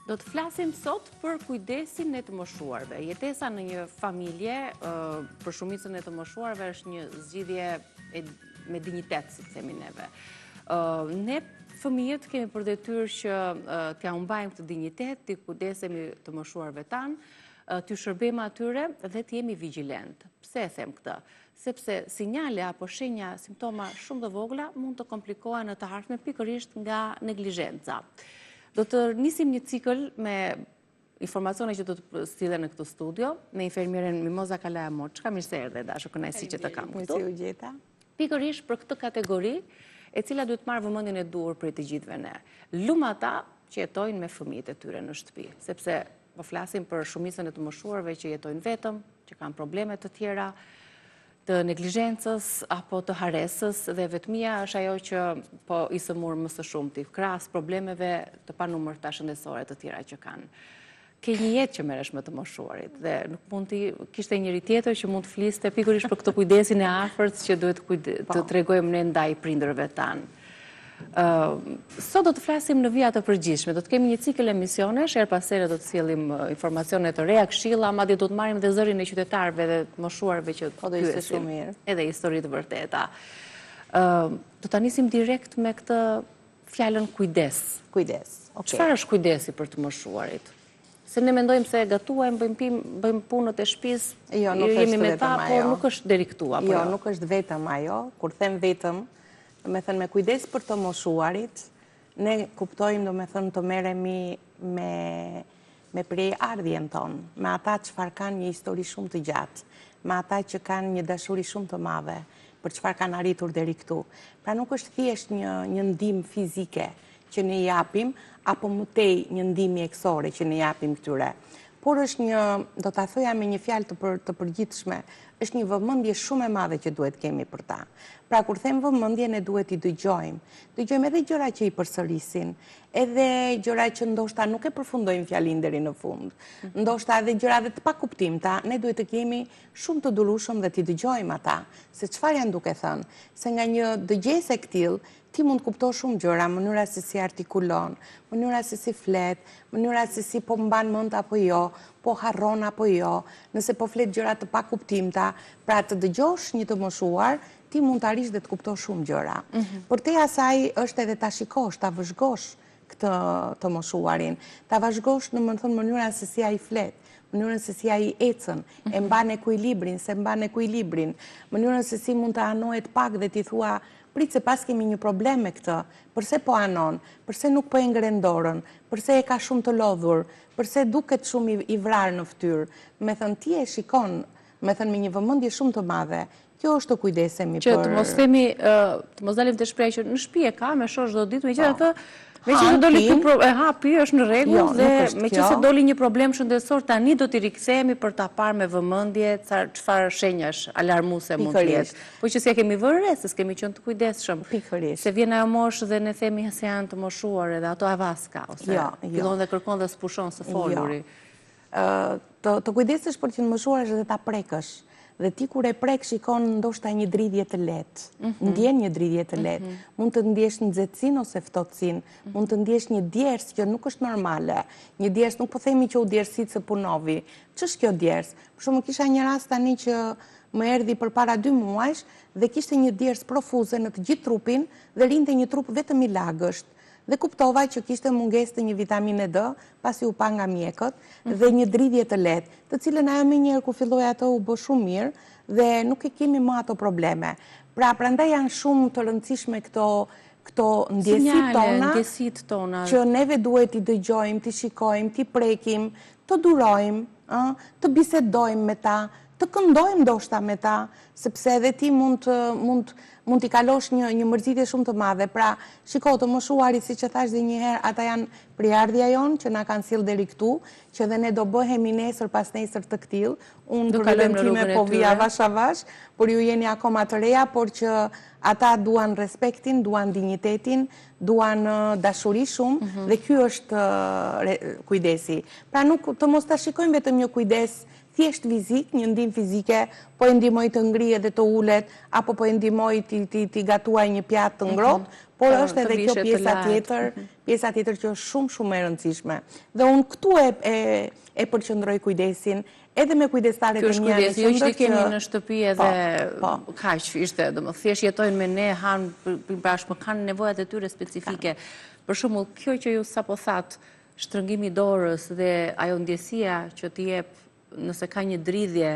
Do të flasim sot për kujdesin e të moshuarve. Jetesa në një familje për shumicën e të moshuarve është një zgjidhje me dinjitet, si themi neve. Ne fëmijët kemi për detyrë që t'ja humbajmë këtë dinjitet, t'i kujdesemi të moshuarve tanë, t'ju shërbejmë atyre dhe t'jemi vigjilent. Pse e them këtë? Sepse sinjale apo shenja, simptoma shumë të vogla mund të komplikohen në të ardhmen pikërisht nga neglizhenca. Do të nisim një cikël me informacione që do të stillen në këtë studio, me infermieren Mimoza Kalaja Moçka, mirë se erdhe, dashur, kënaqësi që të kam këtu. Mirë se u gjeta. Pikërisht për këtë kategori, e cila duhet marrë vëmendjen e duhur për të gjithëve ne. Lumata që jetojnë me fëmijët e tyre në shtëpi, sepse po flasim për shumicën e të moshuarve që jetojnë vetëm, që kanë probleme të tjera, të neglizhencës apo të haresës, dhe vetmia është ajo që po i sëmur më së shumti, krahas problemeve të panumërta shëndetësore të tjera që kanë. Ke një jetë që merresh me të moshuarit dhe nuk mund të kishte njëri tjetër që mund të fliste pikërisht për këtë kujdesin e afërt që duhet të tregojmë ne ndaj prindërve tanë. Sot do të flasim në vija të përgjithshme, do të kemi një cikël emisionesh, her pas here do të sjellim informacione të reja, këshilla, madje do të marrim dhe zërin e qytetarëve dhe të moshuarve që pyesim, edhe histori të vërteta. Do ta nisim direkt me këtë fjalën kujdes. Kujdes. Çfarë është kujdesi për të moshuarit? Se ne mendojmë se gatuajmë, bëjmë punët e shtëpisë, jemi me ta, por nuk është deri këtu apo jo? Jo, nuk është vetëm ajo. Kur them vetëm, me thënë me kujdes për të moshuarit, ne kuptojmë do me thënë të merremi me prej ardhjen tonë, me ata çfarë kanë një histori shumë të gjatë, me ata që kanë një dashuri shumë të madhe, për çfarë kanë arritur deri këtu. Pra nuk është thjesht një ndihmë fizike që ne japim, apo më tej një ndihmë mjekësore që ne japim këtyre. Por është një, do ta thoja me një fjalë të përgjithshme, është një vëmendje shumë e madhe që duhet kemi për ta. Pra kur them vëmendje, ne duhet i dëgjojmë. Dëgjojmë edhe gjëra që i përsërisin, edhe gjëra që ndoshta nuk e përfundojmë fjalin deri në fund. Ndoshta edhe gjëra të pakuptimta, ne duhet të kemi shumë të durueshëm dhe t'i dëgjojmë ata, se çfarë janë duke thënë. Se nga një dëgjesë e tillë, ti mund të kuptosh shumë gjëra, mënyra se si artikulon, mënyra se si flet, mënyra se si po mban mend apo jo, po harron apo jo, nëse po flet gjëra të pakuptimta, pra të dëgjosh një të moshuar, ti mund të arrish dhe të kuptosh shumë gjëra. Por te asaj është edhe ta shikosh, ta vëzhgosh këtë të moshuarin, ta vëzhgosh në mënyrën se si ai flet, mënyrën se si ai ecën, e mban ekuilibrin, se mban ekuilibrin, mënyrën se si mund të anohet pak dhe ti thua prit se pas kemi një problem me këtë, përse po anon, përse nuk po e ngren dorën, përse e ka shumë të lodhur, përse duket shumë i vrarë në fytyrë. Me thënë ti e shikon, me thënë me një vëmendje shumë të madhe. Kjo është të kujdesemi për... Që të mos themi, të mos dalim të shpreh që në shtëpi e ka, me shosh çdo ditë, megjithatë, meqenëse doli e hapi është në rregull dhe meqenëse doli një problem shëndetësor, tani do t'i rikthehemi për ta parë me vëmendje çfarë shenjash alarmuese mund të jetë. Po që s'ja kemi vënë re, se s'kemi qenë të kujdesshëm. Pikërisht. Se vjen ajo moshë dhe ne themi se janë të moshuar edhe ato avaska ose fillon dhe kërkon dhe s'pushon së foluri. Të kujdesesh për të moshuar është edhe ta prekësh. Dhe ti kur e prek shikon ndoshta një dridhje të lehtë, ndjen një dridhje të lehtë, mund të ndjesh nxehtësinë ose ftohtësinë, mund të ndjesh një djersë që nuk është normale, një djersë, nuk po themi që u djersit se punovi, ç'është kjo djersë? Për shembull kisha një rast tani që më erdhi përpara 2 muajsh dhe kishte një djersë profuze në të gjithë trupin dhe rinte një trup vetëm i lagësht. Dhe kuptova që kishte mungesë të një vitamine D, pasi u pa nga mjekët, dhe një dridhje të lehtë, të cilën ajo menjëherë kur filloi ato u bë shumë mirë dhe nuk e kemi më ato probleme. Pra prandaj janë shumë të rëndësishme këto ndjesit tona, që neve duhet i dëgjojmë, t'i shikojmë, t'i prekim, të durojmë, të bisedojmë me ta, të këndojmë ndoshta me ta, sepse edhe ti mund t'i kalosh një mërzitje shumë të madhe. Pra, shiko, të moshuarit, si që thash dhe njëherë, ata janë priardhja jonë që na kanë sill deri këtu, që dhe ne do bëhemi nesër pas nesër të këtill. Unë për vetëm time po vija avash avash, por ju jeni akoma të reja, por që ata duan respektin, duan dinjitetin, duan dashuri shumë, dhe ky është kujdesi. Pra nuk të mos ta shikojmë vetëm një kujdes thjesht fizik, një ndim fizike, po e ndihmoj të ngrihet dhe të ulet, apo po e ndihmoj ti gatuaj një pjatë të ngrohtë, por është edhe kjo pjesa tjetër që është shumë e rëndësishme. Dhe unë këtu e përqendroj kujdesin, edhe me kujdestaret e mia në qendër. Jo që kemi në shtëpi edhe kaq ishte, domethënë thjesht jetojnë me ne, hanë bashkë, kanë nevojat e tyre specifike. Për shembull, kjo që ju sapo thatë, shtrëngimi i dorës dhe ajo ndjesia që t'i jep nëse ka një dridhje,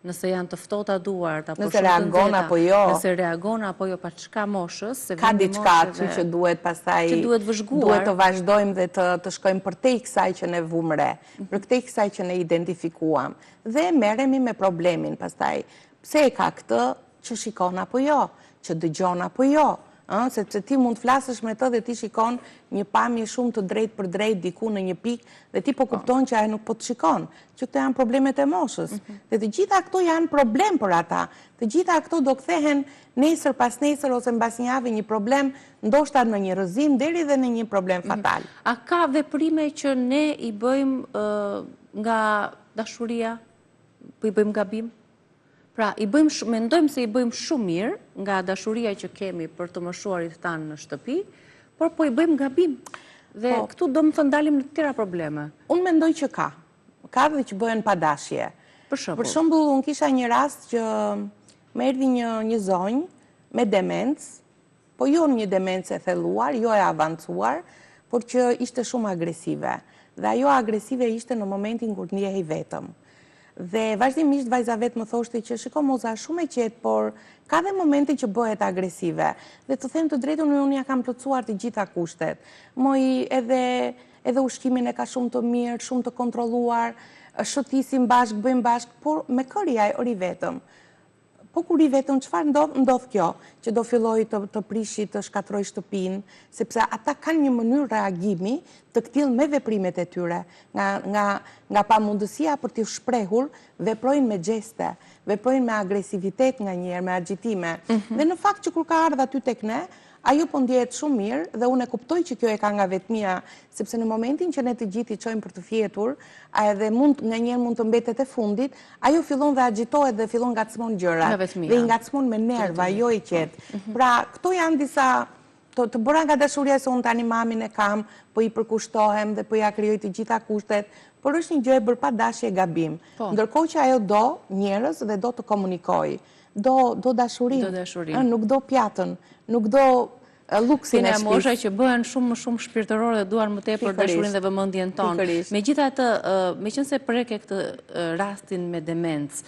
nëse janë të ftohta duart apo nëse reagon apo jo. Nëse reagon apo jo pa çka moshës, se ka diçka që duhet pastaj duhet të vazhdojmë dhe të shkojmë përtej kësaj që ne vum re, përtej kësaj që ne identifikuam dhe merremi me problemin pastaj. Pse e ka këtë që shikon apo jo, që dëgjon apo jo. Sepse ti mund të flasësh me të dhe ti shikon një pamje shumë të drejt për drejt diku në një pikë dhe ti po kupton që ajo nuk po të shikon, që këto janë problemet e moshës. Dhe të gjitha këto janë problem për ata. Të gjitha këto do kthehen nesër pas nesër ose mbas një javë një problem, ndoshta në një rrëzim deri dhe në një problem fatal. A ka veprime që ne i bëjmë nga dashuria, po i bëjmë gabim? Pra, mendojmë se i bëjmë shumë mirë nga dashuria që kemi për të moshuarit tanë në shtëpi, por po i bëjmë gabim. Dhe këtu do më thënë dalim në të tjera probleme. Unë mendoj që ka. Ka dhe që bëhen pa dashje. Për shembull, unë kisha një rast që më erdhi një zonjë me demencë, po jo një demencë e thelluar, jo e avancuar, por që ishte shumë agresive. Dhe ajo agresive ishte në momentin kur ndjehej vetëm. Dhe vazhdimisht vajza vetë më thoshte që shiko moza shumë e qetë, por ka dhe momente që bëhet agresive. Dhe të them të drejtën, unë ja kam plotësuar të gjitha kushtet. Moj edhe ushqimin e ka shumë të mirë, shumë të kontrolluar, shëtisim bashkë, bëjmë bashkë, por me kërja e ori vetëm. Po kur i vetëm, çfarë ndodh kjo? Që do filloj të prishi, të shkatroj shtëpinë, sepse ata kanë një mënyrë reagimi të këtill me veprimet e tyre. Nga pamundësia për t'u shprehur, veprojnë me gjeste, veprojnë me agresivitet nganjëherë, me agjitime. Dhe në fakt që kur ka ardhur aty tek ne, ajo po ndjehet shumë mirë dhe unë e kuptoj që kjo e ka nga vetmia, sepse në momentin që ne të gjithë i çojmë për të fjetur, edhe nganjëherë mund të mbetet e fundit, ajo fillon dhe agjitohet dhe fillon ngacmon gjërat. Dhe i ngacmon me nerva, jo i qetë. Pra, këto janë disa të bëra nga dashuria se unë tani mamin e kam, po i përkushtohem dhe po ja krijoj të gjitha kushtet, por është një gjë e bërë pa dashje gabim. Ndërkohë që ajo do njerëz dhe do të komunikojë. Do dashurinë, nuk do pjatën, nuk do luksin e shtëpisë. Kena mosha që bëhen shumë shpirtërore dhe duan më tepër dashurinë dhe vëmendjen tonë. Megjithatë, meqense prek e këtë rastin me demencë,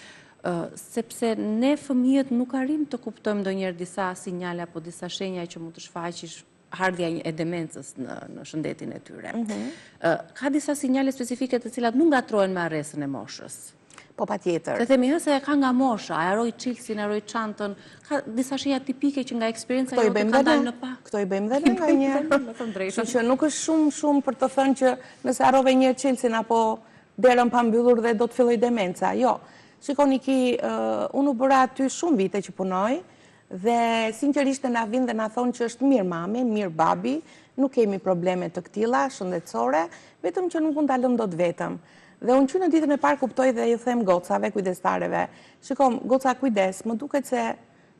sepse ne fëmijët nuk arrim të kuptojmë ndonjëherë disa sinjale apo disa shenja që mund të shfaqësh ardhja e demencës në shëndetin e tyre. Ka disa sinjale specifike të cilat nuk ngatrohen me arresën e moshës. Po patjetër. Se themi se ka nga mosha, e haroj çilsin, e haroj çantën, ka disa shenja tipike që nga eksperienca jote kanë dalë në pa. Këto i bëjmë dhe ne nganjëherë. Që nuk është shumë për të thënë që nëse harrove një çilsin apo derën pa mbyllur dhe do të filloj demenca. Jo. Shikoni unë u bëra aty shumë vite që punoj dhe sinqerisht na vinë dhe na thonë që është mirë mami, mirë babi, nuk kemi probleme të këtilla shëndetësore, vetëm që nuk mund ta lëm dot vetëm. Dhe unë që në ditën e parë kuptoj dhe ju them gocave, kujdestareve, shikom, goca kujdes, më duket se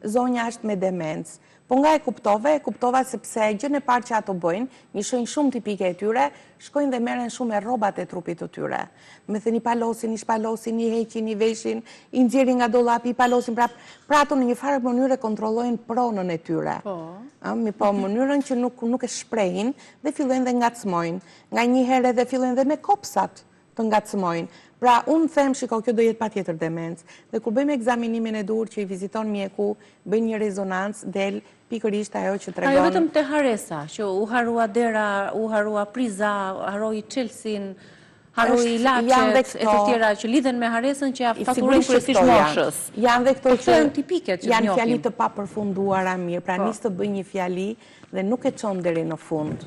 zonja është me demencë. Po nga e kuptova sepse gjën e parë që ato bëjnë, një shenjë shumë tipike e tyre, shkojnë dhe merren shumë me rrobat e trupit të tyre. Me thënë i palosin, i shpalosin, i heqin, i veshin, i nxjerrin nga dollapi, i palosin prap. Pra ato në një farë mënyrë kontrollojnë pronën e tyre. Po mënyrën që nuk e shprehin dhe fillojnë dhe ngacmojnë. Nganjëherë edhe fillojnë dhe me kopsat të ngacmojnë. Pra, unë them, shiko, kjo do jetë patjetër demencë. Dhe kur bëjmë ekzaminimin e dur që i viziton mjeku, bëjnë një rezonancë, del pikërisht ajo që tregon. Ajo vetëm te haresa, që u harua dera, u harua priza, haroi çelsin, haroi laçet e të tjera që lidhen me haresën që ja faturojnë kryesisht moshës. Janë dhe këto që janë tipike që janë fjali të papërfunduara mirë, pra nis të bëj një fjali dhe nuk e çon deri në fund,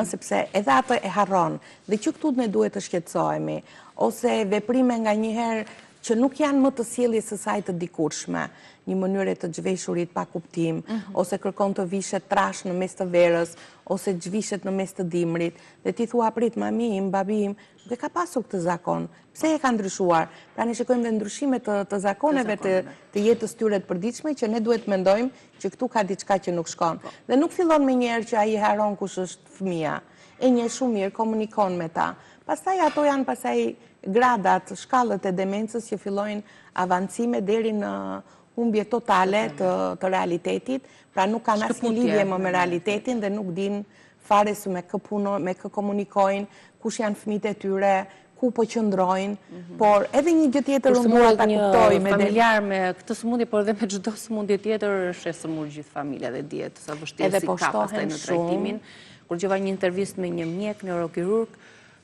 sepse edhe atë e harron. Dhe që këtu ne duhet të shqetësohemi, ose veprime nganjëherë që nuk janë më të sjelljes së saj të dikurshme, një mënyrë të zhveshurit pa kuptim, ose kërkon të vishet trash në mes të verës, ose zhvishet në mes të dimrit, dhe ti thua prit, mami im, babi im, nuk e ka pasur këtë zakon. Pse e ka ndryshuar? Pra ne shikojmë dhe ndryshime të zakoneve të jetës tyre të përditshme, që ne duhet mendojmë që këtu ka diçka që nuk shkon. Dhe nuk fillon me njerë që ai haron kush është fëmia. E njeh shumë mirë, komunikon me ta. Pastaj ato janë pastaj gradat, shkallët e demencës që fillojnë avancime deri në humbje totale të realitetit, pra nuk kanë asnjë lidhje më me realitetin dhe nuk din fare se me kë punojnë, me kë komunikojnë, kush janë fëmijët e tyre, ku po qëndrojnë, por edhe një gjë tjetër unë dua ta kuptoj me familjar me këtë sëmundje, por edhe me çdo sëmundje tjetër është e sëmur gjithë familja dhe dihet sa vështirësi ka pastaj në trajtimin. Kur gjova një intervistë me një mjek neurokirurg,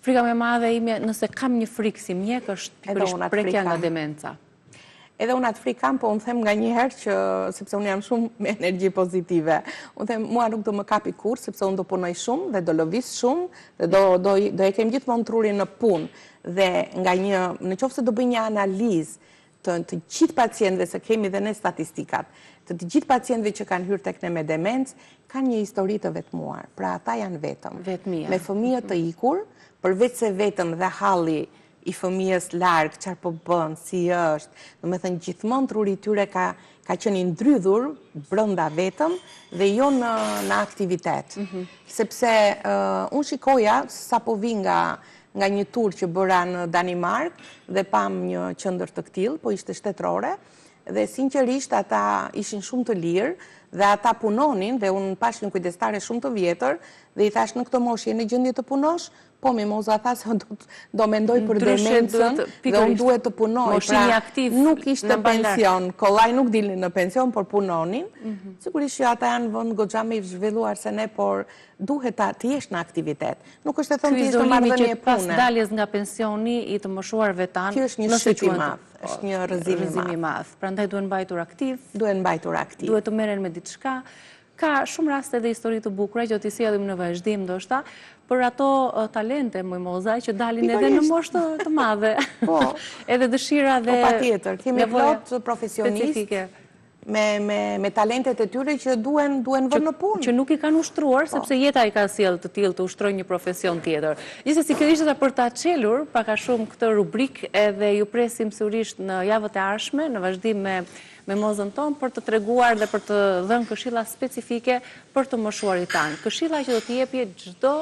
frika më e madhe ime, nëse kam një frikë si mjek, është pikërisht prekja nga demenca. Edhe unë atë frikë kam, po unë them nga njëherë që, sepse unë jam shumë me energji pozitive, unë them, mua nuk do më kapi kur, sepse unë do punoj shumë dhe do lëviz shumë, dhe do e kem gjithmonë trurin në punë, dhe nga në qoftë se do bëj një analizë të gjithë pacientëve, se kemi dhe ne statistikat, të gjithë pacientëve që kanë hyrë tek ne me demencë, kanë një histori të vetmuar, pra ata janë vetëm, me fëmijë të ikur, përveç se vetëm dhe halli i fëmijës larg, çfarë po bën, si është, domethënë gjithmonë truri i tyre ka qenë i ndrydhur brenda vetëm dhe jo në aktivitet. Sepse unë shikoja sapo vi nga një tur që bëra në Danimark dhe pam një qendër të tillë, po ishte shtetërore, dhe sinqerisht ata ishin shumë të lirë dhe ata punonin dhe unë pash një kujdestare shumë të vjetër dhe i thash në këtë moshë je në gjendje të punosh? Po, Mimoza tha se do mendoj për demencën dhe unë duhet të punoj. Pra, nuk ishte pension, kollaj nuk dilnin në pension, por punonin. Sigurisht që ata janë vënd goxha me i zhvilluar se ne, por duhet të jesh në aktivitet. Nuk është e thënë të jesh në marrëdhënie pune. Pas daljes nga pensioni i të moshuarve tanë, kjo është një shqip i madh, është një rrëzim i madh. Prandaj duhen mbajtur aktiv. Duhen mbajtur aktiv. Duhet të merren me diçka. Ka shumë raste dhe histori të bukura që t'i sjellim në vazhdim ndoshta, për ato talente Mimoza që dalin edhe në moshë të madhe. Po. Edhe dëshira dhe po patjetër, kemi plot profesionistë me talentet e tyre që duhen vënë në punë. Që nuk i kanë ushtruar, sepse jeta i ka sjellë të tillë të ushtrojnë një profesion tjetër. Gjithsesi kjo ishte për ta çelur pak a shumë këtë rubrikë edhe ju presim sërish në javët e ardhshme në vazhdim me Mimozën tonë për të treguar dhe për të dhënë këshilla specifike për të moshuarit tanë. Këshilla që do t'i jepje çdo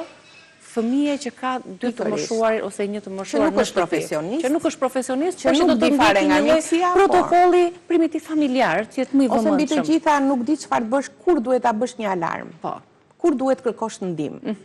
fëmijë që ka dy të moshuarit ose një të moshuar në shtëpi. Që nuk është profesionist, që nuk di fare nga mjekësia, protokolli primitiv familjar, që jetë më i vëmendshëm. Ose mbi të gjitha nuk di çfarë bësh, kur duhet ta bësh një alarm. Po. Kur duhet kërkosh ndihmë.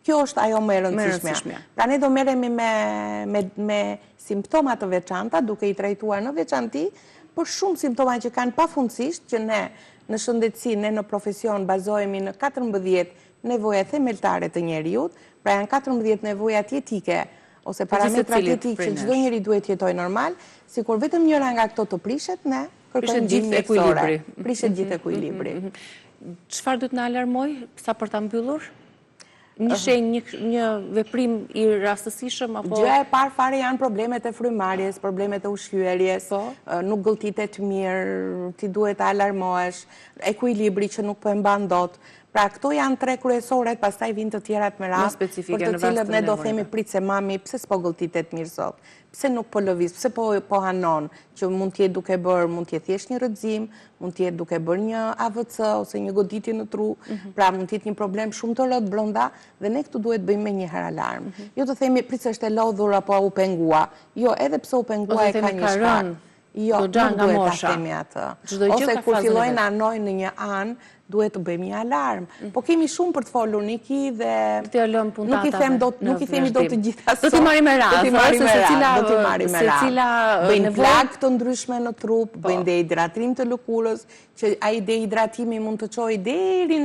Kjo është ajo më e rëndësishme. Pra ne do merremi me simptoma të veçanta, duke i trajtuar në veçanti, për shumë simptoma që kanë pafundësisht, që ne në shëndetësi, ne në profesion bazohemi në 14 nevoja themeltare të njeriut, pra janë 14 nevojat jetike, ose parametrat jetik që çdo njeri duhet jetoj normal, sikur vetëm njëra nga këto të prishet, ne kërkojmë ndihmë mjekësore. Prishet gjithë ekuilibri. Çfarë duhet na alarmoj sa për ta mbyllur? Një shenjë, një veprim i rastësishëm apo gjëja e parë fare janë problemet e frymarrjes, problemet e ushqyerjes, nuk gëlltitet mirë, ti duhet të alarmohesh, ekuilibri që nuk po e mban dot. Pra këto janë 3 kryesoret, pastaj vijnë të tjerat me radhë, për të cilët ne do themi prit se mami, pse s'po gëlltitet mirë sot? Pse nuk po lëviz? Pse po hanon? Që mund të jetë duke bërë, mund të jetë thjesht një rrëzim, mund të jetë duke bërë një AVC ose një goditje në tru, pra mund të jetë një problem shumë të rëndë brenda dhe ne këtu duhet bëjmë me një herë alarm. Jo të themi prit se është e lodhur apo u pengua. Jo, edhe pse u pengua e ka një shkak. Jo, nuk duhet ta themi atë. Ose kur fillojnë anojnë në një anë, duhet të bëjmë një alarm. Po kemi shumë për të folur, Niki, dhe nuk i themi dot të gjitha sot. Do t'i marrim me radhë. Bëjnë plagë të ndryshme në trup, bëjnë dehidratrim të lëkurës, që ai dehidratimi mund të çojë deri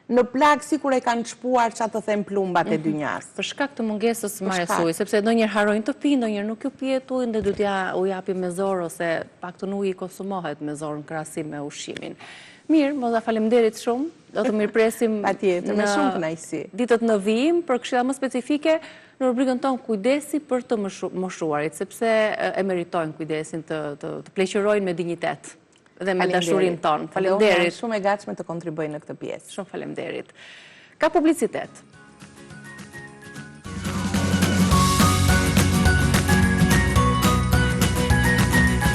në plagë si kur e kanë çpuar që të them plumbat e dynjas. Për shkak të mungesës marrjes ujë, sepse ndonjëherë harrojnë të pinë, ndonjëherë nuk ju pijet ujin dhe duhet ja u japi me zor ose paktën uji konsumohet me zor në krahasim me ushqimin. Mirë, moza faleminderit shumë. Do të mirpresim Patjetër, me shumë kënaqësi. Ditët në vijim për këshilla më specifike në rubrikën tonë kujdesi për të moshuarit, sepse e meritojnë kujdesin të pleqërojnë me dinjitet dhe me dashurinë tonë. Faleminderit. Shumë e gatshme të kontribuoj në këtë pjesë. Shumë faleminderit. Ka publicitet.